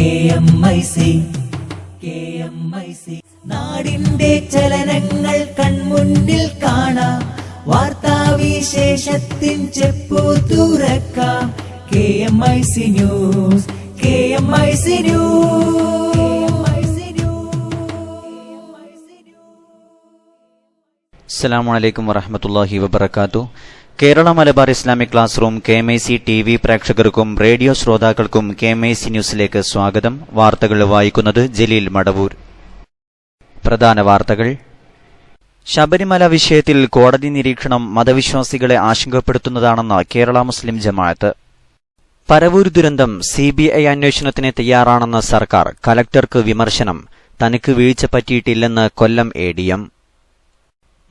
KMIC നാടിന്റെ ചലനങ്ങൾ കൺമുന്നിൽ കാണാം, വാർത്താവിശേഷത്തിൻ ചെപ്പു തുറക്കാം. KMIC news. അസ്സലാമു അലൈക്കും വറഹ്മത്തുള്ളാഹി വബറകാതുഹു. Kerala Malabar Islamic class room KMIC TV പ്രേക്ഷകർക്കും റേഡിയോ ശ്രോതാക്കൾക്കും KMIC ന്യൂസിലേക്ക് സ്വാഗതം. വാർത്തകൾ വായിക്കുന്നത് ജലീൽ മടവൂർ. പ്രധാന വാർത്തകൾ. ശബരിമല വിഷയത്തിൽ കോടതി നിരീക്ഷണം മതവിശ്വാസികളെ ആശങ്കപ്പെടുത്തുന്നതാണെന്ന് കേരള മുസ്ലിം ജമാഅത്ത്. പരവൂർ ദുരന്തം CBI അന്വേഷണത്തിന് തയ്യാറാണെന്ന് സർക്കാർ, കലക്ടർക്ക് വിമർശനം. തനിക്ക് വീഴ്ച പറ്റിയിട്ടില്ലെന്ന് കൊല്ലം ADM.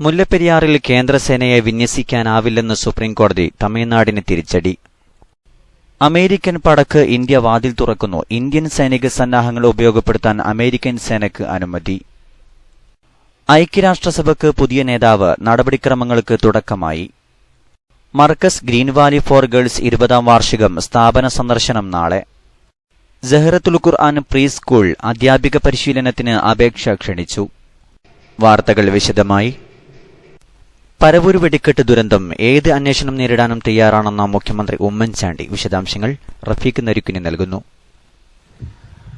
മുല്ലപ്പെരിയാറിൽ കേന്ദ്രസേനയെ വിന്യസിക്കാനാവില്ലെന്ന് സുപ്രീംകോടതി, തമിഴ്നാടിന് തിരിച്ചടി. അമേരിക്കൻ പടക്ക് ഇന്ത്യ വാതിൽ തുറക്കുന്നു. ഇന്ത്യൻ സൈനിക സന്നാഹങ്ങൾ ഉപയോഗപ്പെടുത്താൻ അമേരിക്കൻ സേനയ്ക്ക് അനുമതി. ഐക്യരാഷ്ട്രസഭയ്ക്ക് പുതിയ നേതാവ്, നടപടിക്രമങ്ങൾക്ക് തുടക്കമായി. Markaz green Valley for girls 20ാം വാർഷികം, സ്ഥാപന സന്ദർശനം നാളെ. സഹറത്തുൽ ഖുർആൻ പ്രീ സ്കൂൾ അധ്യാപിക പരിശീലനത്തിന് അപേക്ഷ ക്ഷണിച്ചു. വാർത്തകൾ വിശദമായി. പരവൂർ വെടിക്കെട്ട് ദുരന്തം ഏത് അന്വേഷണം നേരിടാനും തയ്യാറാണെന്ന മുഖ്യമന്ത്രി ഉമ്മൻചാണ്ടി. വിശദാംശങ്ങൾ റഫീഖ് നരിക്കുനി നൽകുന്നു.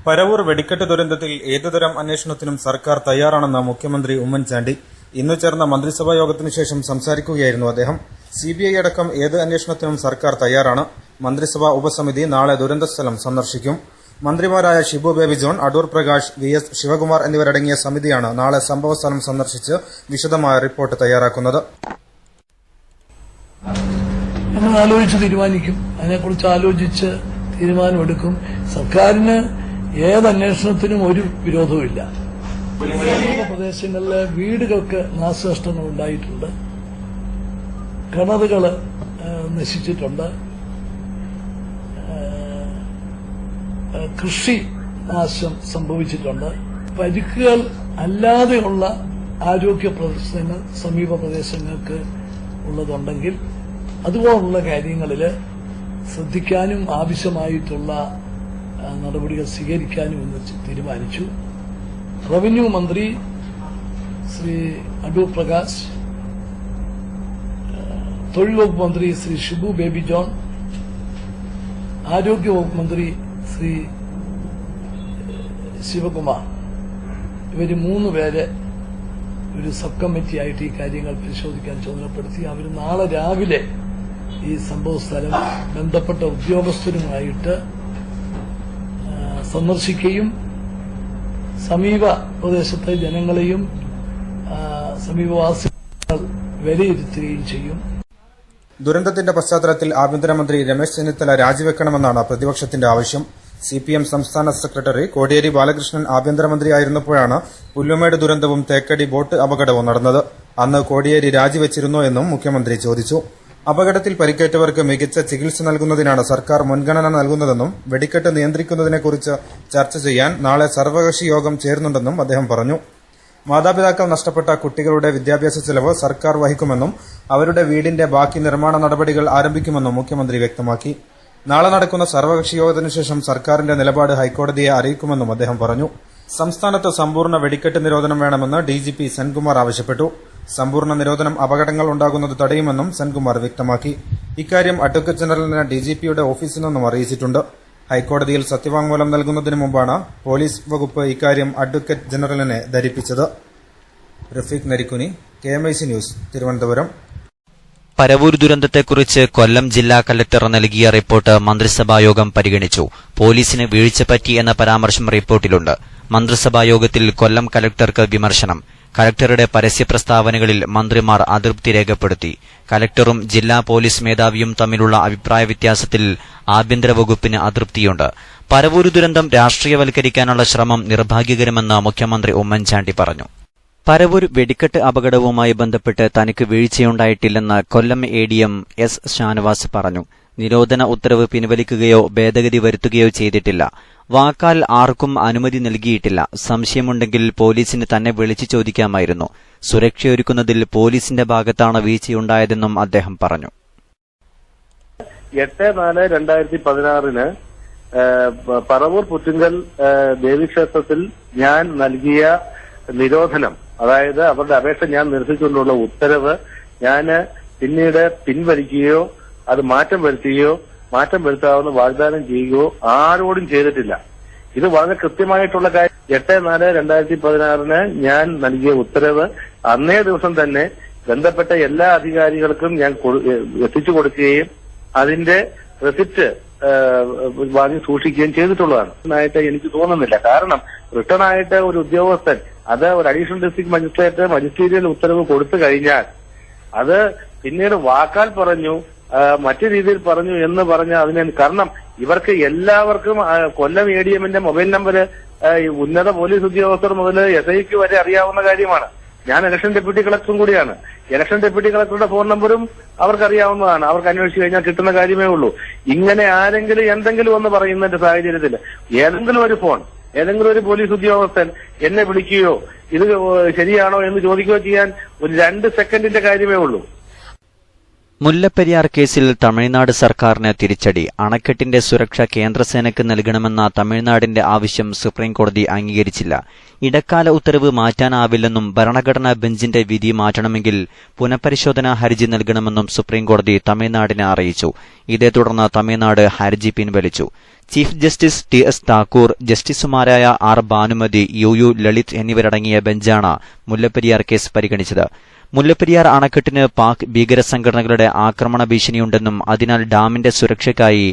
പരവൂർ വെടിക്കെട്ട് ദുരന്തത്തിൽ ഏതുതരം അന്വേഷണത്തിനും സർക്കാർ തയ്യാറാണെന്ന് മുഖ്യമന്ത്രി ഉമ്മൻചാണ്ടി. ഇന്നു ചേർന്ന മന്ത്രിസഭാ യോഗത്തിനു ശേഷം സംസാരിക്കുകയായിരുന്നു അദ്ദേഹം. CBI അടക്കം ഏത് അന്വേഷണത്തിനും സർക്കാർ തയ്യാറാണ്. മന്ത്രിസഭാ ഉപസമിതി നാളെ ദുരന്തസ്ഥലം സന്ദർശിക്കും. മന്ത്രിമാരായ ഷിബു ബേബി ജോൺ, അടൂർ പ്രകാശ്, VS ശിവകുമാർ എന്നിവരടങ്ങിയ സമിതിയാണ് നാളെ സംഭവസ്ഥലം സന്ദർശിച്ച് വിശദമായ റിപ്പോർട്ട് തയ്യാറാക്കുന്നത്. നമ്മൾ ആലോചിച്ച് തീരുമാനിക്കും, അതിനെക്കുറിച്ച് ആലോചിച്ച് തീരുമാനമെടുക്കും. സർക്കാരിന് ഏത് അന്വേഷണത്തിനും ഒരു വിരോധവുമില്ല. പ്രദേശങ്ങളിലെ വീടുകൾക്ക് നാശനഷ്ടങ്ങൾ ഉണ്ടായിട്ടുണ്ട്, കിണറുകൾ നശിച്ചിട്ടുണ്ട്, കൃഷി നാശം സംഭവിച്ചിട്ടുണ്ട്. പരിക്കുകൾ അല്ലാതെയുള്ള ആരോഗ്യ പ്രശ്നങ്ങൾ സമീപ പ്രദേശങ്ങൾക്ക് ഉള്ളതുണ്ടെങ്കിൽ അതുപോലുള്ള കാര്യങ്ങളിൽ ശ്രദ്ധിക്കാനും ആവശ്യമായിട്ടുള്ള നടപടികൾ സ്വീകരിക്കാനും എന്ന് തീരുമാനിച്ചു. റവന്യൂ മന്ത്രി ശ്രീ അടൂർ പ്രകാശ്, തൊഴിൽ വകുപ്പ് മന്ത്രി ശ്രീ ഷിബു ബേബി ജോൺ, ആരോഗ്യ വകുപ്പ് മന്ത്രി ശ്രീ ശിവകുമാർ, ഇവര് 3 പേരെ ഒരു സബ് കമ്മിറ്റിയായിട്ട് ഈ കാര്യങ്ങൾ പരിശോധിക്കാൻ ചുമതലപ്പെടുത്തി. അവർ നാളെ രാവിലെ ഈ സംഭവസ്ഥലം ബന്ധപ്പെട്ട ഉദ്യോഗസ്ഥരുമായിട്ട് സന്ദർശിക്കുകയും സമീപ പ്രദേശത്തെ ജനങ്ങളെയും സമീപവാസികൾ വിലയിരുത്തുകയും ചെയ്യും. ദുരന്തത്തിന്റെ പശ്ചാത്തലത്തിൽ ആഭ്യന്തരമന്ത്രി രമേശ് ചെന്നിത്തല രാജിവെക്കണമെന്നാണ് പ്രതിപക്ഷത്തിന്റെ ആവശ്യം. CPM സംസ്ഥാന സെക്രട്ടറി കോടിയേരി ബാലകൃഷ്ണൻ ആഭ്യന്തരമന്ത്രിയായിരുന്നപ്പോഴാണ് പുല്ലുമേട് ദുരന്തവും തേക്കടി ബോട്ട് അപകടവും നടന്നത്. അന്ന് കോടിയേരി രാജിവെച്ചിരുന്നോ എന്നും മുഖ്യമന്ത്രി ചോദിച്ചു. അപകടത്തിൽ പരിക്കേറ്റവർക്ക് മികച്ച ചികിത്സ നൽകുന്നതിനാണ് സർക്കാർ മുൻഗണന നൽകുന്നതെന്നും വെടിക്കെട്ട് നിയന്ത്രിക്കുന്നതിനെക്കുറിച്ച് ചർച്ച ചെയ്യാൻ നാളെ സർവകക്ഷി യോഗം ചേരുന്നുണ്ടെന്നും അദ്ദേഹം പറഞ്ഞു. മാതാപിതാക്കൾ നഷ്ടപ്പെട്ട കുട്ടികളുടെ വിദ്യാഭ്യാസ ചെലവ് സർക്കാർ വഹിക്കുമെന്നും അവരുടെ വീടിന്റെ ബാക്കി നിർമ്മാണ നടപടികൾ ആരംഭിക്കുമെന്നും മുഖ്യമന്ത്രി വ്യക്തമാക്കി. നാളെ നടക്കുന്ന സർവകക്ഷി യോഗത്തിനുശേഷം സർക്കാരിന്റെ നിലപാട് ഹൈക്കോടതിയെ അറിയിക്കുമെന്നും അദ്ദേഹം പറഞ്ഞു. സംസ്ഥാനത്ത് സമ്പൂർണ്ണ വെടിക്കെട്ട് നിരോധനം വേണമെന്ന് DGP സെൻകുമാർ ആവശ്യപ്പെട്ടു. സമ്പൂർണ്ണ നിരോധനം അപകടങ്ങൾ ഉണ്ടാകുന്നത് തടയുമെന്നും സെൻകുമാർ വ്യക്തമാക്കി. ഇക്കാര്യം അഡ്വക്കേറ്റ് ജനറലിന് DGPയുടെ ഓഫീസിൽ നിന്നും അറിയിച്ചിട്ടുണ്ട്. ഹൈക്കോടതിയിൽ സത്യവാങ്മൂലം നൽകുന്നതിന് മുമ്പാണ് പോലീസ് വകുപ്പ് ഇക്കാര്യം അഡ്വക്കേറ്റ് ജനറലിനെ ധരിപ്പിച്ചത്. Rafeeq Narikkuni, KMIC news, Thiruvananthapuram. പരവൂർ ദുരന്തത്തെക്കുറിച്ച് കൊല്ലം ജില്ലാ കലക്ടർ നൽകിയ റിപ്പോർട്ട് മന്ത്രിസഭായോഗം പരിഗണിച്ചു. പോലീസിന് വീഴ്ച പറ്റി എന്ന പരാമർശം റിപ്പോർട്ടിലുണ്ട്. മന്ത്രിസഭായോഗത്തിൽ കൊല്ലം കലക്ടർക്ക് വിമർശനം. കലക്ടറുടെ പരസ്യ പ്രസ്താവനകളിൽ മന്ത്രിമാർ അതൃപ്തി രേഖപ്പെടുത്തി. കലക്ടറും ജില്ലാ പോലീസ് മേധാവിയും തമ്മിലുള്ള അഭിപ്രായ വ്യത്യാസത്തിൽ ആഭ്യന്തര വകുപ്പിന് അതൃപ്തിയുണ്ട്. പരവൂർ ദുരന്തം രാഷ്ട്രീയവൽക്കരിക്കാനുള്ള ശ്രമം നിർഭാഗ്യകരമെന്ന് മുഖ്യമന്ത്രി ഉമ്മൻചാണ്ടി പറഞ്ഞു. പരവൂർ വെടിക്കെട്ട് അപകടവുമായി ബന്ധപ്പെട്ട് തനിക്ക് വീഴ്ചയുണ്ടായിട്ടില്ലെന്ന് കൊല്ലം ADM S ഷാനവാസ് പറഞ്ഞു. നിരോധന ഉത്തരവ് പിൻവലിക്കുകയോ ഭേദഗതി വരുത്തുകയോ ചെയ്തിട്ടില്ല. വാക്കാൽ ആർക്കും അനുമതി നൽകിയിട്ടില്ല. സംശയമുണ്ടെങ്കിൽ പോലീസിന് തന്നെ വിളിച്ചു ചോദിക്കാമായിരുന്നു. സുരക്ഷയൊരുക്കുന്നതിൽ പോലീസിന്റെ ഭാഗത്താണ് വീഴ്ചയുണ്ടായതെന്നും അദ്ദേഹം പറഞ്ഞു. 8/4/2016 പറവൂർ പുറ്റുങ്കൽ ദേവീക്ഷേത്രത്തിൽ ഞാൻ നൽകിയ നിരോധനം, അതായത് അവരുടെ അപേക്ഷ ഞാൻ നിരസിച്ചുകൊണ്ടുള്ള ഉത്തരവ് ഞാൻ പിന്നീട് പിൻവലിക്കുകയോ അത് മാറ്റം വരുത്താവുന്ന വാഗ്ദാനം ചെയ്യുകയോ ആരോടും ചെയ്തിട്ടില്ല. ഇത് വളരെ കൃത്യമായിട്ടുള്ള കാര്യം. 8/4/2016 ഞാൻ നൽകിയ ഉത്തരവ് അന്നേ ദിവസം തന്നെ ബന്ധപ്പെട്ട എല്ലാ അധികാരികൾക്കും ഞാൻ എത്തിച്ചു കൊടുക്കുകയും അതിന്റെ റെസിപ്റ്റ് വാങ്ങി സൂക്ഷിക്കുകയും ചെയ്തിട്ടുള്ളതാണ്. എനിക്ക് തോന്നുന്നില്ല. കാരണം റിട്ടേൺ ആയിട്ട് ഒരു ഉദ്യോഗസ്ഥൻ അത് ഒരു അഡീഷണൽ ഡിസ്ട്രിക്ട് മജിസ്ട്രേറ്റ് മജിസ്റ്റീരിയൽ ഉത്തരവ് കൊടുത്തു കഴിഞ്ഞാൽ അത് പിന്നീട് വാക്കാൽ പറഞ്ഞു മറ്റു രീതിയിൽ പറഞ്ഞു എന്ന് പറഞ്ഞാൽ അതിന് കാരണം ഇവർക്ക് എല്ലാവർക്കും കൊല്ലം ADMന്റെ മൊബൈൽ നമ്പർ ഉന്നത പോലീസ് ഉദ്യോഗസ്ഥർ മുതൽ SIക്ക് വരെ അറിയാവുന്ന കാര്യമാണ്. ഞാൻ ഇലക്ഷൻ ഡെപ്യൂട്ടി കളക്ടറും കൂടിയാണ്. ഇലക്ഷൻ ഡെപ്യൂട്ടി കളക്ടറുടെ ഫോൺ നമ്പറും അവർക്ക് അറിയാവുന്നതാണ്. അവർക്ക് അന്വേഷിച്ചു കഴിഞ്ഞാൽ കിട്ടുന്ന കാര്യമേ ഉള്ളൂ. ഇങ്ങനെ ആരെങ്കിലും എന്തെങ്കിലും ഒന്ന് പറയുന്നതിന്റെ സാഹചര്യത്തിൽ ഏതെങ്കിലും ഒരു പോലീസ് ഉദ്യോഗസ്ഥൻ എന്നെ വിളിക്കുകയോ ഇത് ശരിയാണോ എന്ന് ചോദിക്കുകയോ ചെയ്യാൻ ഒരു 2 സെക്കൻഡിന്റെ കാര്യമേ ഉള്ളൂ. മുല്ലപ്പെരിയാർ കേസിൽ തമിഴ്നാട് സർക്കാരിന് തിരിച്ചടി. അണക്കെട്ടിന്റെ സുരക്ഷ കേന്ദ്രസേനയ്ക്ക് നൽകണമെന്ന തമിഴ്നാടിന്റെ ആവശ്യം സുപ്രീംകോടതി അംഗീകരിച്ചില്ല. ഇടക്കാല ഉത്തരവ് മാറ്റാനാവില്ലെന്നും ഭരണഘടനാ ബെഞ്ചിന്റെ വിധി മാറ്റണമെങ്കിൽ പുനഃപരിശോധനാ ഹർജി നൽകണമെന്നും സുപ്രീംകോടതി തമിഴ്നാടിനെ അറിയിച്ചു. ഇതേ തുടർന്ന് തമിഴ്നാട് ഹർജി പിൻവലിച്ചു. ചീഫ് ജസ്റ്റിസ് TS താക്കൂർ, ജസ്റ്റിസുമാരായ R ഭാനുമതി, UU ലളിത് എന്നിവരടങ്ങിയ ബെഞ്ചാണ് മുല്ലപ്പെരിയാർ കേസ് പരിഗണിച്ചത്. മുല്ലപ്പെരിയാർ അണക്കെട്ടിന് പാക് ഭീകര സംഘടനകളുടെ ആക്രമണ ഭീഷണിയുണ്ടെന്നും അതിനാൽ ഡാമിന്റെ സുരക്ഷയ്ക്കായി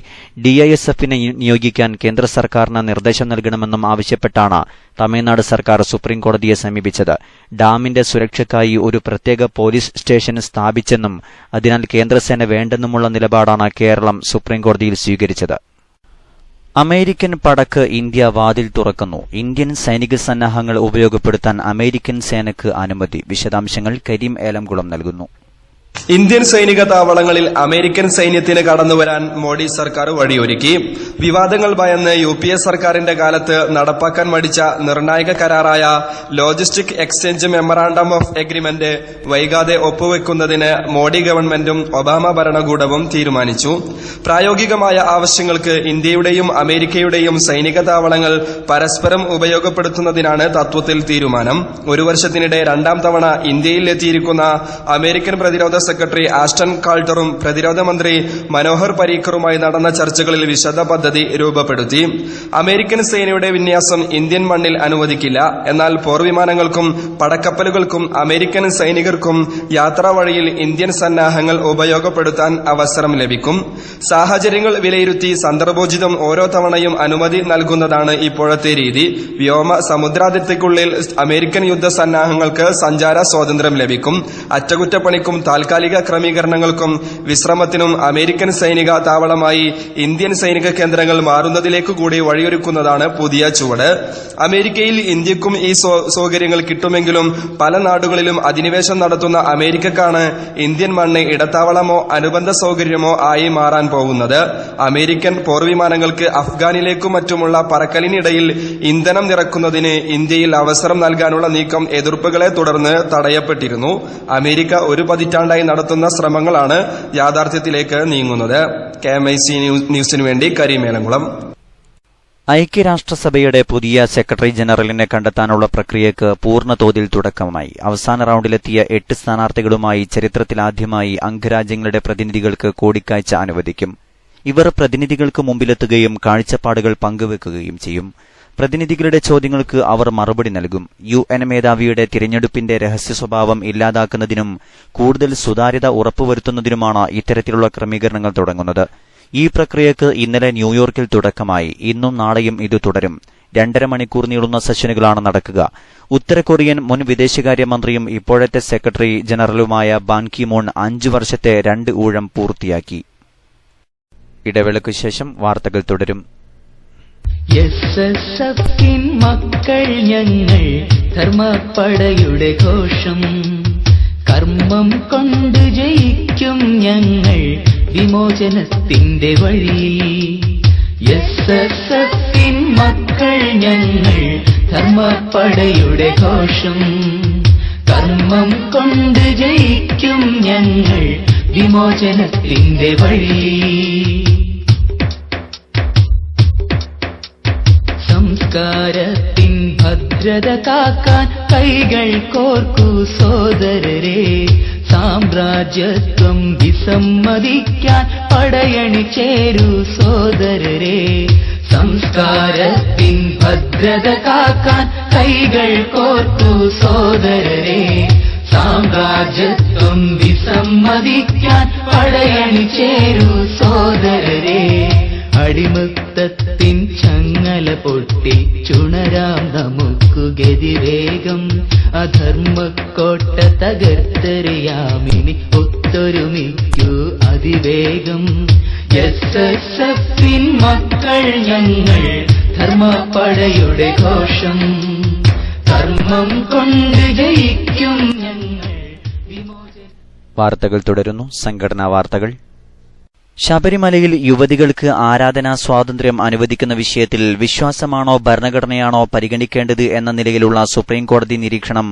DISFനെ നിയോഗിക്കാൻ കേന്ദ്ര സർക്കാരിന് നിർദ്ദേശം നൽകണമെന്നും ആവശ്യപ്പെട്ടാണ് തമിഴ്നാട് സർക്കാർ സുപ്രീംകോടതിയെ സമീപിച്ചത്. ഡാമിന്റെ സുരക്ഷയ്ക്കായി ഒരു പ്രത്യേക പോലീസ് സ്റ്റേഷൻ സ്ഥാപിച്ചെന്നും അതിനാൽ കേന്ദ്രസേന വേണ്ടെന്നുമുള്ള നിലപാടാണ് കേരളം സുപ്രീംകോടതിയിൽ സ്വീകരിച്ചത്. അമേരിക്കൻ പടക്ക് ഇന്ത്യ വാതിൽ തുറക്കുന്നു. ഇന്ത്യൻ സൈനിക സന്നാഹങ്ങൾ ഉപയോഗപ്പെടുത്താൻ അമേരിക്കൻ സേനയ്ക്ക് അനുമതി. വിശദാംശങ്ങൾ കരീം ഏലംകുളം നൽകുന്നു. ഇന്ത്യൻ സൈനിക താവളങ്ങളിൽ അമേരിക്കൻ സൈന്യത്തിന് കടന്നുവരാൻ മോഡി സർക്കാർ വഴിയൊരുക്കി. വിവാദങ്ങൾ ഭയന്ന് UPA സർക്കാരിന്റെ കാലത്ത് നടപ്പാക്കാൻ മടിച്ച നിർണായക കരാറായ logistic exchange memorandum of agreement വൈകാതെ ഒപ്പുവെക്കുന്നതിന് മോഡി ഗവൺമെന്റും ഒബാമ ഭരണകൂടവും തീരുമാനിച്ചു. പ്രായോഗികമായ ആവശ്യങ്ങൾക്ക് ഇന്ത്യയുടെയും അമേരിക്കയുടെയും സൈനിക താവളങ്ങൾ പരസ്പരം ഉപയോഗപ്പെടുത്തുന്നതിനാണ് തത്വത്തിൽ തീരുമാനം. ഒരു വർഷത്തിനിടെ 2ാം തവണ ഇന്ത്യയിൽ എത്തിയിരിക്കുന്ന അമേരിക്കൻ പ്രതിരോധ സെക്രട്ടറി ആസ്റ്റൺ കാൾട്ടറും പ്രതിരോധ മന്ത്രി മനോഹർ പരീക്കറുമായി നടന്ന ചർച്ചകളിൽ വിശദ പദ്ധതി രൂപപ്പെടുത്തി. അമേരിക്കൻ സേനയുടെ വിന്യാസം ഇന്ത്യൻ മണ്ണിൽ അനുവദിക്കില്ല. എന്നാൽ പോർവിമാനങ്ങൾക്കും പടക്കപ്പലുകൾക്കും അമേരിക്കൻ സൈനികർക്കും യാത്രാ വഴിയിൽ ഇന്ത്യൻ സന്നാഹങ്ങൾ ഉപയോഗപ്പെടുത്താൻ അവസരം ലഭിക്കും. സാഹചര്യങ്ങൾ വിലയിരുത്തി സന്ദർഭോചിതം ഓരോ തവണയും അനുമതി നൽകുന്നതാണ് ഇപ്പോഴത്തെ രീതി. വ്യോമ സമുദ്രാതിർത്തിക്കുള്ളിൽ അമേരിക്കൻ യുദ്ധസന്നാഹങ്ങൾക്ക് സഞ്ചാര സ്വാതന്ത്ര്യം ലഭിക്കും. അറ്റകുറ്റപ്പണിക്കും താൽക്കാലിക ക്രമീകരണങ്ങൾക്കും വിശ്രമത്തിനും അമേരിക്കൻ സൈനിക താവളമായി ഇന്ത്യൻ സൈനിക കേന്ദ്രങ്ങൾ മാറുന്നതിലേക്ക് കൂടി വഴിയൊരുക്കുന്നതാണ് പുതിയ ചുവട്. അമേരിക്കയിൽ ഇന്ത്യക്കും ഈ സൗകര്യങ്ങൾ കിട്ടുമെങ്കിലും പല നാടുകളിലും അധിനിവേശം നടത്തുന്ന അമേരിക്കക്കാണ് ഇന്ത്യൻ മണ്ണ് ഇടത്താവളമോ അനുബന്ധ സൗകര്യമോ ആയി മാറാൻ പോകുന്നത്. അമേരിക്കൻ പോർവിമാനങ്ങൾക്ക് അഫ്ഗാനിലേക്കും മറ്റുമുള്ള പറക്കലിനിടയിൽ ഇന്ധനം നിറക്കുന്നതിന് ഇന്ത്യയിൽ അവസരം നൽകാനുള്ള നീക്കം എതിർപ്പുകളെ തുടർന്ന് തടയപ്പെട്ടിരുന്നു. അമേരിക്ക ഒരു പതിറ്റാണ്ടായി നടത്തുന്ന ശ്രമങ്ങളാണ് യാഥാർത്ഥ്യത്തിലേക്ക് നീങ്ങുന്നത്. KMIC ന്യൂസിനു വേണ്ടി കരീം ഏലംകുളം. ഐക്യരാഷ്ട്രസഭയുടെ പുതിയ സെക്രട്ടറി ജനറലിനെ കണ്ടെത്താനുള്ള പ്രക്രിയയ്ക്ക് പൂർണ്ണതോതിൽ തുടക്കമായി. അവസാന റൌണ്ടിലെത്തിയ 8 സ്ഥാനാർത്ഥികളുമായി ചരിത്രത്തിലാദ്യമായി അംഗരാജ്യങ്ങളുടെ പ്രതിനിധികൾക്ക് കൂടിക്കാഴ്ച അനുവദിക്കും. ഇവർ പ്രതിനിധികൾക്ക് മുമ്പിലെത്തുകയും കാഴ്ചപ്പാടുകൾ പങ്കുവെക്കുകയും ചെയ്യും. പ്രതിനിധികളുടെ ചോദ്യങ്ങൾക്ക് അവർ മറുപടി നൽകും. UN മേധാവിയുടെ തിരഞ്ഞെടുപ്പിന്റെ രഹസ്യ സ്വഭാവം ഇല്ലാതാക്കുന്നതിനും കൂടുതൽ സുതാര്യത ഉറപ്പുവരുത്തുന്നതിനുമാണ് ഇത്തരത്തിലുള്ള ക്രമീകരണങ്ങൾ തുടങ്ങുന്നത്. ഈ പ്രക്രിയയ്ക്ക് ഇന്നലെ ന്യൂയോർക്കിൽ തുടക്കമായി. ഇന്നും നാളെയും ഇത് തുടരും. 2.5 മണിക്കൂർ നീളുന്ന സെഷനുകളാണ് നടക്കുക. ഉത്തര കൊറിയൻ മുൻ വിദേശകാര്യമന്ത്രിയും ഇപ്പോഴത്തെ സെക്രട്ടറി ജനറലുമായ ബാൻ കി മൂൺ 5 വർഷത്തെ 2 ഊഴം പൂർത്തിയാക്കി. ഇടവേളയ്ക്കു ശേഷം വാർത്തകൾ തുടരും. SSFിൻ മക്കൾ ഞങ്ങൾ, ധർമ്മപ്പടയുടെ ഘോഷം, കർമ്മം കൊണ്ട് ജയിക്കും ഞങ്ങൾ, വിമോചനത്തിന്റെ വഴി. SSFിൻ മക്കൾ ഞങ്ങൾ, ധർമ്മപ്പടയുടെ ഘോഷം, കർമ്മം കൊണ്ട് ജയിക്കും ഞങ്ങൾ, വിമോചനത്തിന്റെ വഴി. സംസ്കാരത്തിൻ ഭദ്രത കാക്കാൻ കൈകൾ കോർക്കൂ സോദരരെ. സാമ്രാജ്യത്വം വിസമ്മതിക്കാൻ പടയണി ചേരൂ സോദരരെ. സംസ്കാരത്തിൻ ഭദ്രത കാക്കാൻ കൈകൾ കോർക്കൂ സോദരരെ. സാമ്രാജ്യത്വം വിസമ്മതിക്കാൻ പടയണി ചേരൂ സോദരരെ. അടിമത്തത്തിൻ ചങ്ങല പൊട്ടി ചുണരാം നമുക്കു ഗതിവേഗം. അധർമ്മക്കോട്ട തകർത്തെറിയാമിനി ഒത്തൊരുമിക്കൂ അതിവേഗം. SSFിൻ മക്കൾ ഞങ്ങൾ, ധർമ്മപ്പടയുടെ ഘോഷം. കർമ്മം കൊണ്ട് ജയിക്കും ഞങ്ങൾ. വാർത്തകൾ തുടരുന്നു. സംഘടനാ വാർത്തകൾ. ശബരിമലയിൽ യുവതികൾക്ക് ആരാധനാ സ്വാതന്ത്ര്യം അനുവദിക്കുന്ന വിഷയത്തിൽ വിശ്വാസമാണോ ഭരണഘടനയാണോ പരിഗണിക്കേണ്ടത് എന്ന നിലയിലുള്ള സുപ്രീംകോടതി നിരീക്ഷണം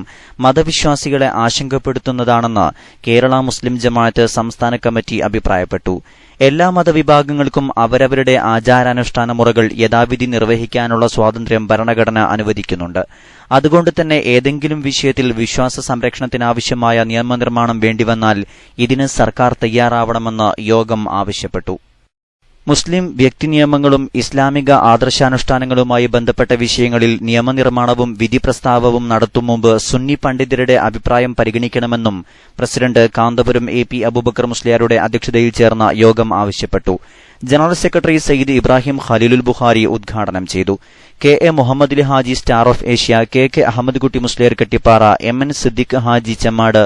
മതവിശ്വാസികളെ ആശങ്കപ്പെടുത്തുന്നതാണെന്ന് കേരള മുസ്ലിം ജമാഅത്ത് സംസ്ഥാന കമ്മിറ്റി അഭിപ്രായപ്പെട്ടു. എല്ലാ മതവിഭാഗങ്ങൾക്കും അവരവരുടെ ആചാരാനുഷ്ഠാന മുറകൾ യഥാവിധി നിർവഹിക്കാനുള്ള സ്വാതന്ത്ര്യം ഭരണഘടന അനുവദിക്കുന്നുണ്ട്. അതുകൊണ്ട് തന്നെ ഏതെങ്കിലും വിഷയത്തിൽ വിശ്വാസ സംരക്ഷണത്തിനാവശ്യമായ നിയമനിർമ്മാണം വേണ്ടിവന്നാൽ ഇതിന് സർക്കാർ തയ്യാറാവണമെന്ന് യോഗം ആവശ്യപ്പെട്ടു. മുസ്ലിം വ്യക്തിനിയമങ്ങളും ഇസ്ലാമിക ആദർശാനുഷ്ഠാനങ്ങളുമായി ബന്ധപ്പെട്ട വിഷയങ്ങളിൽ നിയമനിർമ്മാണവും വിധി പ്രസ്താവവും നടത്തും മുമ്പ് സുന്നി പണ്ഡിതരുടെ അഭിപ്രായം പരിഗണിക്കണമെന്നും പ്രസിഡന്റ് കാന്തപുരം AP അബൂബക്കർ മുസ്ലിയാരുടെ അധ്യക്ഷതയിൽ ചേർന്ന യോഗം ആവശ്യപ്പെട്ടു. ജനറൽ സെക്രട്ടറി സയ്യിദ് ഇബ്രാഹിം ഖലീലുൽ ബുഖാരി ഉദ്ഘാടനം ചെയ്തു. KA Muhammad Haji star of Asia, KK Ahmed Kutty Musliyar Kettippara, MN Siddique Haji Chemmad,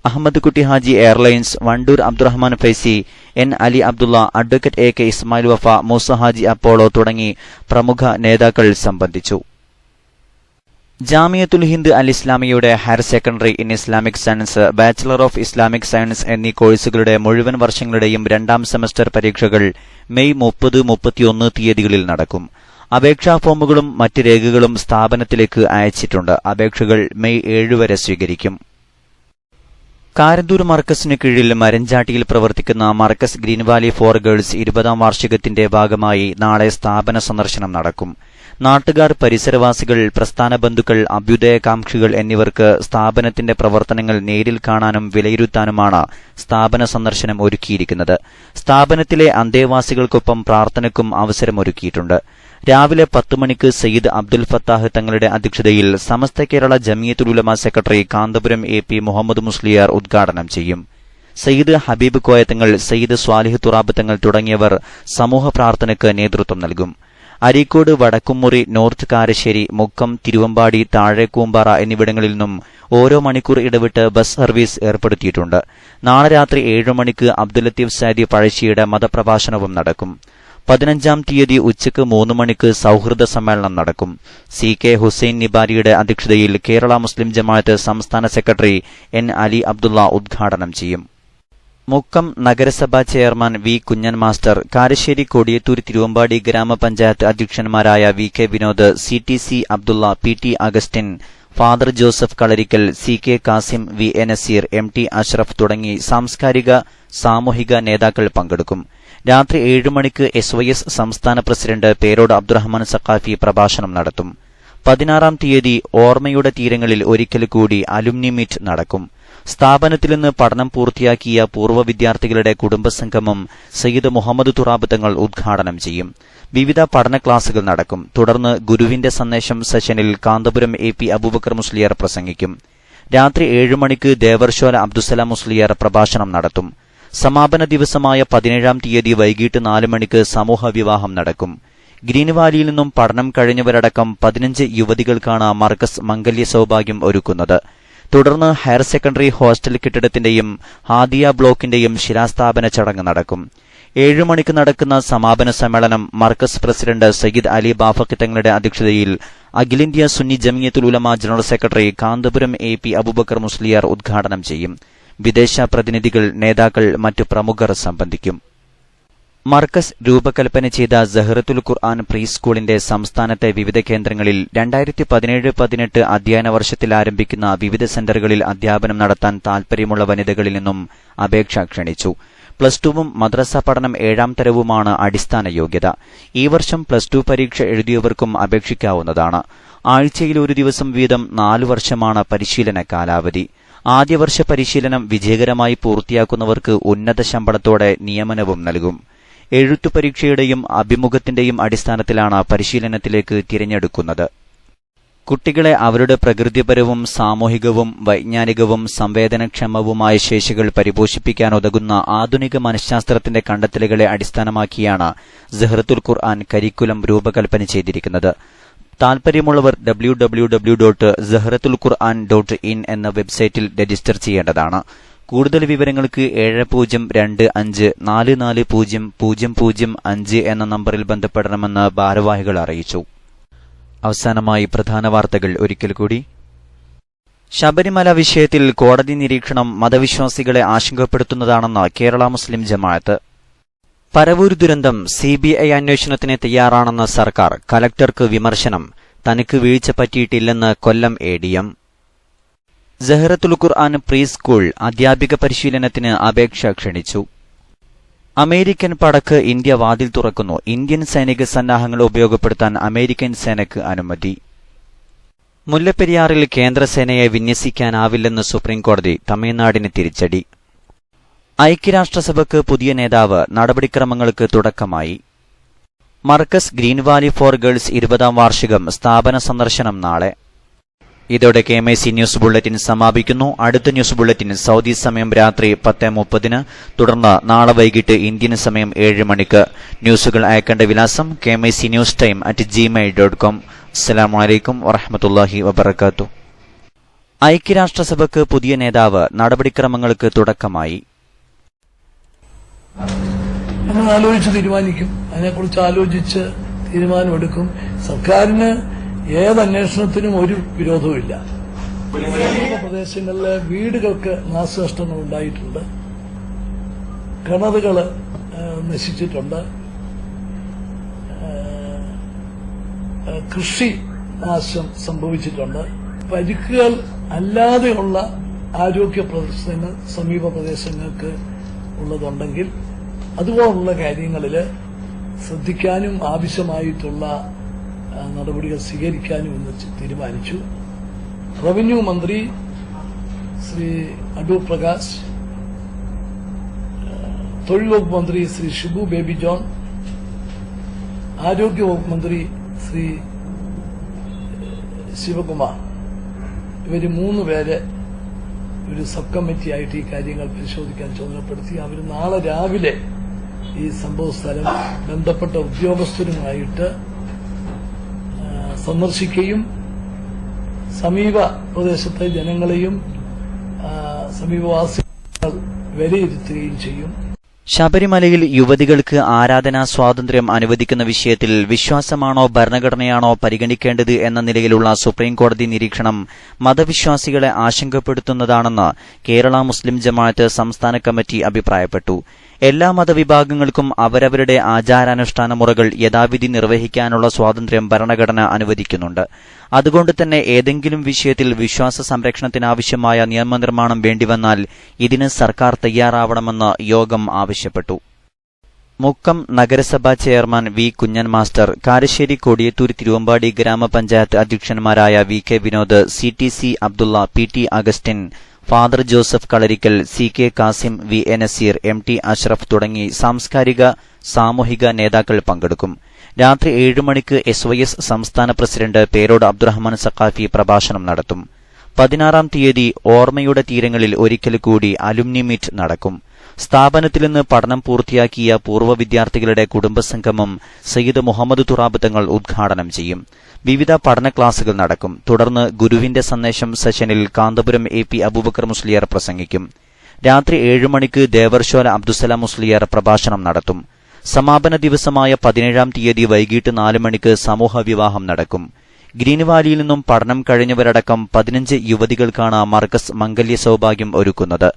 Ahmed Kutty Haji airlines, Vandoor Abdurahman Faizy, N Ali Abdulla, advocate AK Ismail Wafa, Moosa Haji Apollo തുടങ്ങി പ്രമുഖ നേതാക്കൾ സംബന്ധിച്ചു. ജാമിയത്തുൽ ഹിന്ദ് അൽ ഇസ്ലാമിയയുടെ higher secondary in Islamic science, bachelor of Islamic science എന്നീ കോഴ്സുകളുടെ മുഴുവൻ വർഷങ്ങളുടെയും 2ാം സെമസ്റ്റർ പരീക്ഷകൾ മെയ് 30, 31 തീയതികളിൽ നടക്കും. അപേക്ഷാ ഫോമുകളും മറ്റ് രേഖകളും സ്ഥാപനത്തിലേക്ക് അയച്ചിട്ടുണ്ട്. അപേക്ഷകൾ മെയ് 7 വരെ സ്വീകരിക്കും. കാരന്തൂർ മർക്കസിന് കീഴിൽ മരഞ്ചാട്ടിയിൽ പ്രവർത്തിക്കുന്ന Markaz green Valley for girls 20ാം വാർഷികത്തിന്റെ ഭാഗമായി നാളെ സ്ഥാപന സന്ദർശനം നടക്കും. നാട്ടുകാർ, പരിസരവാസികൾ, പ്രസ്ഥാന ബന്ധുക്കൾ, അഭ്യുദയകാംക്ഷികൾ എന്നിവർക്ക് സ്ഥാപനത്തിന്റെ പ്രവർത്തനങ്ങൾ നേരിൽ കാണാനും വിലയിരുത്താനുമാണ് സ്ഥാപന സന്ദർശനം ഒരുക്കിയിരിക്കുന്നത്. സ്ഥാപനത്തിലെ അന്തേവാസികൾക്കൊപ്പം പ്രാർത്ഥനയ്ക്കും അവസരമൊരുക്കിയിട്ടുണ്ട്. രാവിലെ 10 മണിക്ക് സയ്യിദ് അബ്ദുൽ ഫത്താഹ് തങ്ങളുടെ അധ്യക്ഷതയിൽ സമസ്ത കേരള ജമിയത്തുൽ ഉലമ സെക്രട്ടറി കാന്തപുരം AP മുഹമ്മദ് മുസ്ലിയാർ ഉദ്ഘാടനം ചെയ്യും. സയ്യിദ് ഹബീബ് കോയത്തങ്ങൾ, സയ്യിദ് സ്വാലിഹ് തുറാബ് തങ്ങൾ തുടങ്ങിയവർ സമൂഹ പ്രാർത്ഥനയ്ക്ക് നേതൃത്വം നൽകും. അരീക്കോട്, വടക്കുംമുറി, നോർത്ത് കാരശ്ശേരി, മുക്കം, തിരുവമ്പാടി, താഴെക്കൂമ്പാറ എന്നിവിടങ്ങളിൽ നിന്നും ഓരോ മണിക്കൂർ ഇടവിട്ട് ബസ് സർവീസ് ഏർപ്പെടുത്തിയിട്ടുണ്ട്. നാളെ രാത്രി 7 മണിക്ക് അബ്ദുൽ ലത്തീഫ് സാദി പഴശ്ശിയുടെ മതപ്രഭാഷണവും നടക്കും. 15-ാം തീയതി ഉച്ചയ്ക്ക് 3 മണിക്ക് സൌഹൃദ സമ്മേളനം നടക്കും. CK ഹുസൈൻ നിബാരിയുടെ അധ്യക്ഷതയിൽ കേരള മുസ്ലിം ജമാഅത്ത് സംസ്ഥാന സെക്രട്ടറി N അലി അബ്ദുള്ള ഉദ്ഘാടനം ചെയ്യും. മുക്കം നഗരസഭാ chairman V Kunhan master, Karassery, Kodiyathur, Thiruvambady gram panchayat അധ്യക്ഷന്മാരായ VK Vinod, CTC Abdulla, PT Augustine, father Joseph Kalarikkal, CK Kasim, VA Naseer, MT Ashraf തുടങ്ങി സാംസ്കാരിക സാമൂഹിക നേതാക്കൾ പങ്കെടുക്കും. രാത്രി 7 മണിക്ക് SYS സംസ്ഥാന പ്രസിഡന്റ് പേരോട് അബ്ദുറഹ്മാൻ സഖാഫി പ്രഭാഷണം നടത്തും. 16-ാം തീയതി ഓർമ്മയുടെ തീരങ്ങളിൽ ഒരിക്കൽ കൂടി അലുമിനി മീറ്റ് നടക്കും. സ്ഥാപനത്തിൽ നിന്ന് പഠനം പൂർത്തിയാക്കിയ പൂർവ്വ വിദ്യാർത്ഥികളുടെ കുടുംബസംഗമം സയ്യിദ് മുഹമ്മദ് തുറാബ് തങ്ങൾ ഉദ്ഘാടനം ചെയ്യും. വിവിധ പഠന ക്ലാസുകൾ നടക്കും. തുടർന്ന് ഗുരുവിന്റെ സന്ദേശം സെഷനിൽ കാന്തപുരം AP അബൂബക്കർ മുസ്ലിയാർ പ്രസംഗിക്കും. രാത്രി 7 മണിക്ക് ദേവർശോല അബ്ദുസലാം മുസ്ലിയാർ പ്രഭാഷണം നടത്തും. സമാപന ദിവസമായ 17-ാം തീയതി വൈകിട്ട് 4 മണിക്ക് സമൂഹ വിവാഹം നടക്കും. ഗ്രീൻ വാലിയിൽ നിന്നും പഠനം കഴിഞ്ഞവരടക്കം 15 യുവതികൾക്കാണ് മർക്കസ് മംഗല്യ സൌഭാഗ്യം ഒരുക്കുന്നത്. തുടർന്ന് ഹയർ സെക്കൻഡറി ഹോസ്റ്റൽ കെട്ടിടത്തിന്റെയും ഹാദിയ ബ്ലോക്കിന്റെയും ശിലാസ്ഥാപന ചടങ്ങ് നടക്കും. 7 മണിക്ക് നടക്കുന്ന സമാപന സമ്മേളനം മർക്കസ് പ്രസിഡന്റ് സയ്യിദ് അലി ബാഫഖി തങ്ങളുടെ അധ്യക്ഷതയിൽ അഖിലേന്ത്യാ Sunni Jamiathul Ulama general secretary Kanthapuram AP Aboobacker Musliyar ഉദ്ഘാടനം ചെയ്യും. വിദേശ പ്രതിനിധികൾ, നേതാക്കൾ, മറ്റു പ്രമുഖർ സംബന്ധിക്കും. മർക്കസ് രൂപകൽപ്പന ചെയ്ത സഹ്റത്തുൽ ഖുർആൻ പ്രീ സ്കൂളിന്റെ സംസ്ഥാനത്തെ വിവിധ കേന്ദ്രങ്ങളിൽ 2017-18 അധ്യയന വർഷത്തിൽ ആരംഭിക്കുന്ന വിവിധ സെന്ററുകളിൽ അധ്യാപനം നടത്താൻ താൽപര്യമുള്ള വനിതകളിൽ നിന്നും അപേക്ഷ ക്ഷണിച്ചു. +2 മദ്രസ പഠനം 7ാം തരവുമാണ് അടിസ്ഥാന യോഗ്യത. ഈ വർഷം +2 പരീക്ഷ എഴുതിയവർക്കും അപേക്ഷിക്കാവുന്നതാണ്. ആഴ്ചയിൽ ഒരു ദിവസം വീതം 4 വർഷമാണ് പരിശീലന കാലാവധി. ആദ്യവർഷ പരിശീലനം വിജയകരമായി പൂർത്തിയാക്കുന്നവർക്ക് ഉന്നത ശമ്പളത്തോടെ നിയമനവും നൽകും. എഴുത്തു പരീക്ഷയുടെയും അഭിമുഖത്തിന്റെയും അടിസ്ഥാനത്തിലാണ് പരിശീലനത്തിലേക്ക് തിരഞ്ഞെടുക്കുന്നത്. കുട്ടികളെ അവരുടെ പ്രകൃതിപരവും സാമൂഹികവും വൈജ്ഞാനികവും സംവേദനക്ഷമവുമായ ശേഷികൾ പരിപോഷിപ്പിക്കാനുതകുന്ന ആധുനിക മനഃശാസ്ത്രത്തിന്റെ കണ്ടെത്തലുകളെ അടിസ്ഥാനമാക്കിയാണ് സഹ്റത്തുൽ ഖുർആൻ കരിക്കുലം രൂപകൽപ്പന ചെയ്തിരിക്കുന്നത്. താൽപര്യമുള്ളവർ www.zahratulquran.in എന്ന വെബ്സൈറ്റിൽ രജിസ്റ്റർ ചെയ്യേണ്ടതാണ്. കൂടുതൽ വിവരങ്ങൾക്ക് 7025440005 എന്ന നമ്പറിൽ ബന്ധപ്പെടണമെന്ന് ഭാരവാഹികൾ അറിയിച്ചു. അവസാനമായി പ്രധാന വാർത്തകൾ ഒരിക്കൽ കൂടി. ശബരിമല വിഷയത്തിൽ കോടതി നിരീക്ഷണം മതവിശ്വാസികളെ ആശങ്കപ്പെടുത്തുന്നതാണെന്ന് കേരള മുസ്ലിം ജമാഅത്ത്. പരവൂർ ദുരന്തം CBI അന്വേഷണത്തിന് തയ്യാറാണെന്ന് സർക്കാർ, കലക്ടർക്ക് വിമർശനം. തനിക്ക് വീഴ്ച പറ്റിയിട്ടില്ലെന്ന് കൊല്ലം ADM. സഹ്റത്തുൽ ഖുർആൻ പ്രീ സ്കൂൾ അധ്യാപിക പരിശീലനത്തിന് അപേക്ഷ ക്ഷണിച്ചു. അമേരിക്കൻ പടക്ക് ഇന്ത്യ വാതിൽ തുറക്കുന്നു. ഇന്ത്യൻ സൈനിക സന്നാഹങ്ങൾ ഉപയോഗപ്പെടുത്താൻ അമേരിക്കൻ സേനയ്ക്ക് അനുമതി. മുല്ലപ്പെരിയാറിൽ കേന്ദ്രസേനയെ വിന്യസിക്കാനാവില്ലെന്ന് സുപ്രീംകോടതി, തമിഴ്നാടിന് തിരിച്ചടി. ഐക്യരാഷ്ട്രസഭയ്ക്ക് പുതിയ നേതാവ്, നടപടിക്രമങ്ങൾക്ക് തുടക്കമായി. Markaz green Valley for girls 20ാം വാർഷികം സ്ഥാപന സന്ദർശനം നാളെ. ഇതോടെ KMIC ന്യൂസ് ബുള്ളറ്റിൻ സമാപിക്കുന്നു. അടുത്ത ന്യൂസ് ബുള്ളറ്റിൻ സൗദി സമയം രാത്രി 10:30, തുടർന്ന് നാളെ വൈകിട്ട് ഇന്ത്യൻ സമയം 7 മണിക്ക്. ന്യൂസുകൾ അയക്കേണ്ട വിലാസം kmicnewstime@gmail.com. അസ്സലാമു അലൈക്കും വറഹ്മത്തുള്ളാഹി വബറകാതുഹു. ഐക്യരാഷ്ട്രസഭയ്ക്ക് പുതിയ നേതാവ്, നടപടിക്രമങ്ങൾക്ക് തുടക്കമായി. നമ്മൾ ആലോചിച്ച് തീരുമാനിക്കും. അതിനെക്കുറിച്ച് ആലോചിച്ച് തീരുമാനമെടുക്കും. സർക്കാരിന് ഏത് അന്വേഷണത്തിനും ഒരു വിരോധവുമില്ല. പ്രദേശങ്ങളിലെ വീടുകൾക്ക് നാശനഷ്ടങ്ങൾ ഉണ്ടായിട്ടുണ്ട്, കിണറുകൾ നശിച്ചിട്ടുണ്ട്, കൃഷി നാശം സംഭവിച്ചിട്ടുണ്ട്. പരിക്കുകൾ അല്ലാതെയുള്ള ആരോഗ്യ പ്രശ്നങ്ങൾ സമീപ പ്രദേശങ്ങൾക്ക് ഉള്ളതുണ്ടെങ്കിൽ അതുപോലുള്ള കാര്യങ്ങളിൽ ശ്രദ്ധിക്കാനും ആവശ്യമായിട്ടുള്ള നടപടികൾ സ്വീകരിക്കാനും എന്ന് തീരുമാനിച്ചു. റവന്യൂ മന്ത്രി ശ്രീ അടൂർ പ്രകാശ്, തൊഴിൽ വകുപ്പ് മന്ത്രി ശ്രീ ഷിബു ബേബി ജോൺ, ആരോഗ്യ വകുപ്പ് മന്ത്രി ശ്രീ ശിവകുമാർ, ഇവര് 3 പേരെ ഒരു സബ് കമ്മിറ്റിയായിട്ട് ഈ കാര്യങ്ങൾ പരിശോധിക്കാൻ ചുമതലപ്പെടുത്തി. അവർ നാളെ രാവിലെ ഈ സംഭവ സ്ഥലം ബന്ധപ്പെട്ട ഉദ്യോഗസ്ഥരുമായിട്ട് സന്ദർശിക്കുകയും സമീപ പ്രദേശത്തെ ജനങ്ങളെയും സമീപവാസികൾ വിലയിരുത്തുകയും ചെയ്യും. ശബരിമലയിൽ യുവതികൾക്ക് ആരാധനാ സ്വാതന്ത്ര്യം അനുവദിക്കുന്ന വിഷയത്തിൽ വിശ്വാസമാണോ ഭരണഘടനയാണോ പരിഗണിക്കേണ്ടത് എന്ന നിലയിലുള്ള സുപ്രീംകോടതി നിരീക്ഷണം മതവിശ്വാസികളെ ആശങ്കപ്പെടുത്തുന്നതാണെന്ന് കേരള മുസ്ലിം ജമാഅത്ത് സംസ്ഥാന കമ്മിറ്റി അഭിപ്രായപ്പെട്ടു. എല്ലാ മതവിഭാഗങ്ങൾക്കും അവരവരുടെ ആചാരാനുഷ്ഠാന മുറകൾ യഥാവിധി നിർവഹിക്കാനുള്ള സ്വാതന്ത്ര്യം ഭരണഘടന അനുവദിക്കുന്നുണ്ട്. അതുകൊണ്ട് തന്നെ ഏതെങ്കിലും വിഷയത്തിൽ വിശ്വാസ സംരക്ഷണത്തിനാവശ്യമായ നിയമനിർമ്മാണം വേണ്ടിവന്നാൽ ഇതിന് സർക്കാർ തയ്യാറാവണമെന്ന് യോഗം ആവശ്യപ്പെട്ടു. മുക്കം നഗരസഭാ chairman V Kunhan master, Karassery, Kodiyathur, Thiruvambady gram panchayat അധ്യക്ഷന്മാരായ VK Vinod, CTC Abdulla, PT Augustine, father Joseph Kalarikkal, CK Kasim, VA Naseer, MT Ashraf തുടങ്ങി സാംസ്കാരിക സാമൂഹിക നേതാക്കൾ പങ്കെടുക്കും. രാത്രി 7 മണിക്ക് SYS സംസ്ഥാന പ്രസിഡന്റ് പേരോട് അബ്ദുറഹ്മാൻ സഖാഫി പ്രഭാഷണം നടത്തും. 16-ാം തീയതി ഓർമ്മയുടെ തീരങ്ങളിൽ ഒരിക്കൽ കൂടി അലുമിനി മീറ്റ് നടക്കും. സ്ഥാപനത്തിൽ നിന്ന് പഠനം പൂർത്തിയാക്കിയ പൂർവ്വ വിദ്യാർത്ഥികളുടെ കുടുംബസംഗമം സയ്യിദ് മുഹമ്മദ് തുറാബ് തങ്ങൾ ഉദ്ഘാടനം ചെയ്യും. വിവിധ പഠന ക്ലാസുകൾ നടക്കും. തുടർന്ന് ഗുരുവിന്റെ സന്ദേശം സെഷനിൽ കാന്തപുരം AP അബൂബക്കർ മുസ്ലിയാർ പ്രസംഗിക്കും. രാത്രി 7 മണിക്ക് ദേവർശോല അബ്ദുസലാം മുസ്ലിയാർ പ്രഭാഷണം നടത്തും. സമാപന ദിവസമായ 17-ാം തീയതി വൈകിട്ട് 4 മണിക്ക് സമൂഹ വിവാഹം നടക്കും. ഗ്രീൻ വാലിയിൽ നിന്നും പഠനം കഴിഞ്ഞവരടക്കം 15 യുവതികൾക്കാണ് മർക്കസ് മംഗല്യ സൌഭാഗ്യം ഒരുക്കുന്നത്.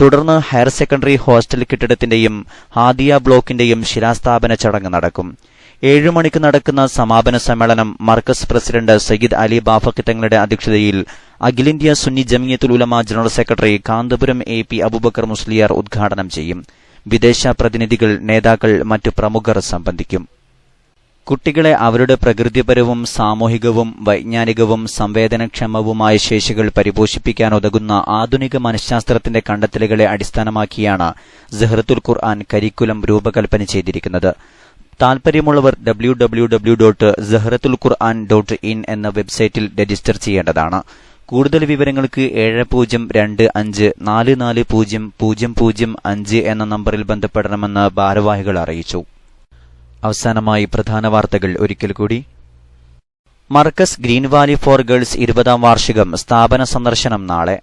തുടർന്ന് ഹയർ സെക്കൻഡറി ഹോസ്റ്റൽ കെട്ടിടത്തിന്റെയും ഹാദിയ ബ്ലോക്കിന്റെയും ശിലാസ്ഥാപന ചടങ്ങ് നടക്കും. 7 മണിക്ക് നടക്കുന്ന സമാപന സമ്മേളനം മർക്കസ് പ്രസിഡന്റ് സയ്യിദ് അലി ബാഫഖി തങ്ങളുടെ അധ്യക്ഷതയിൽ അഖിലേന്ത്യാ Sunni Jamiathul Ulama general secretary Kanthapuram AP Aboobacker Musliyar ഉദ്ഘാടനം ചെയ്യും. വിദേശ പ്രതിനിധികൾ, നേതാക്കൾ, മറ്റു പ്രമുഖർ സംബന്ധിക്കും. കുട്ടികളെ അവരുടെ പ്രകൃതിപരവും സാമൂഹികവും വൈജ്ഞാനികവും സംവേദനക്ഷമവുമായ ശേഷികൾ പരിപോഷിപ്പിക്കാനുതകുന്ന ആധുനിക മനഃശാസ്ത്രത്തിന്റെ കണ്ടെത്തലുകളെ അടിസ്ഥാനമാക്കിയാണ് സഹ്റത്തുൽ ഖുർആൻ കരിക്കുലം രൂപകൽപ്പന ചെയ്തിരിക്കുന്നത്. താൽപര്യമുള്ളവർ www.zahratulquran.in എന്ന വെബ്സൈറ്റിൽ രജിസ്റ്റർ ചെയ്യേണ്ടതാണ്. കൂടുതൽ വിവരങ്ങൾക്ക് 7025440005 എന്ന നമ്പറിൽ ബന്ധപ്പെടണമെന്ന് ഭാരവാഹികൾ അറിയിച്ചു. അവസാനമായി പ്രധാന വാർത്തകൾ ഒരിക്കൽ കൂടി. Markaz green Valley for girls 20ാം വാർഷികം സ്ഥാപന സന്ദർശനം നാളെ.